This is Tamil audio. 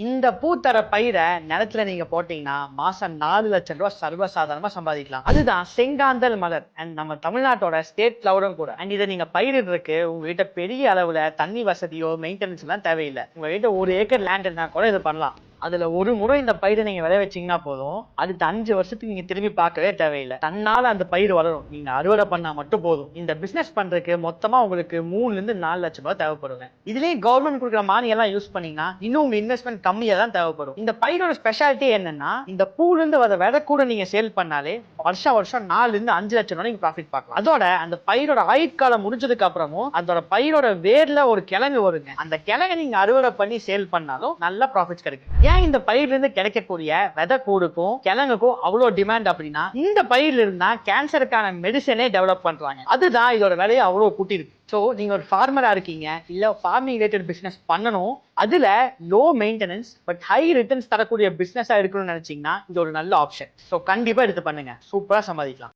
இந்த பூத்தர பயிரை நிலத்துல நீங்க போட்டீங்கன்னா மாசம் 4 லட்சம் ரூபாய் சர்வசாதாரணமா சம்பாதிக்கலாம். அதுதான் செங்காந்தல் மலர் அண்ட் நம்ம தமிழ்நாட்டோட ஸ்டேட் ஃபிளவரும் கூட. அண்ட் இதை நீங்க பயிரிடுறதுக்கு உங்ககிட்ட பெரிய அளவுல தண்ணி வசதியோ மெயின்டெனன்ஸ் எல்லாம் தேவையில்லை. உங்ககிட்ட 1 ஏக்கர் லேண்ட் இருந்தா கூட இதை பண்ணலாம். அதுல ஒரு முறை இந்த பயிரை நீங்க விளைய வச்சீங்கன்னா போதும், அடுத்த 5 வருஷத்துக்கு நீங்க திரும்பி பார்க்கவே தேவையில்லை. தன்னால அந்த பயிர் வளரும், நீங்க அறுவடை பண்ணா மட்டும் போதும். இந்த பிசினஸ் பண்றதுக்கு மொத்தமா உங்களுக்கு 3 ல இருந்து 4 லட்சம் ரூபாய் தேவைப்படுங்க. இதுலயே கவர்மெண்ட் கொடுக்குற மானியம் எல்லாம் யூஸ் பண்ணீங்கன்னா இன்னும் உங்க இன்வெஸ்ட்மெண்ட் கம்மியா தான் தேவைப்படும். இந்த பயிரோட ஸ்பெஷாலிட்டி என்னன்னா, இந்த பூல இருந்து வர விதை கூட நீங்க சேல் பண்ணாலே வருஷம் 4 ல இருந்து 5 லட்சம் ரூபாய் நீங்க ப்ராஃபிட் பார்க்கலாம். அதோட அந்த பயிரோட ஆயுட்காலம் முடிஞ்சதுக்கு அப்புறமும் அதோட பயிரோட வேர்ல ஒரு கிழங்கு வருங்க. அந்த கிழங்கை நீங்க அறுவடை பண்ணி சேல் பண்ணாலும் நல்ல ப்ராஃபிட்ஸ் கிடைக்கும். ஏன் இந்த பயிர்ல இருந்து கிடைக்கக்கூடிய விதை கூடுக்கும் கிழங்குக்கும் அவ்வளவு டிமாண்ட் அப்படின்னா, இந்த பயிர்ல இருந்தா கேன்சருக்கான மெடிசனே டெவலப் பண்றாங்க. அதுதான் இதோட விலையை அவ்வளவு கூட்டி இருக்கு. ஸோ நீங்க ஒரு ஃபார்மரா இருக்கீங்க, இல்ல ஃபார்மிங் ரிலேட்டட் பிசினஸ் பண்ணணும், அதுல low maintenance but high returns தரக்கூடிய பிசினஸா இருக்கணும்னு நினைச்சீங்கன்னா இது ஒரு நல்ல ஆப்ஷன். ஸோ கண்டிப்பா எடுத்து பண்ணுங்க, சூப்பரா சம்பாதிக்கலாம்.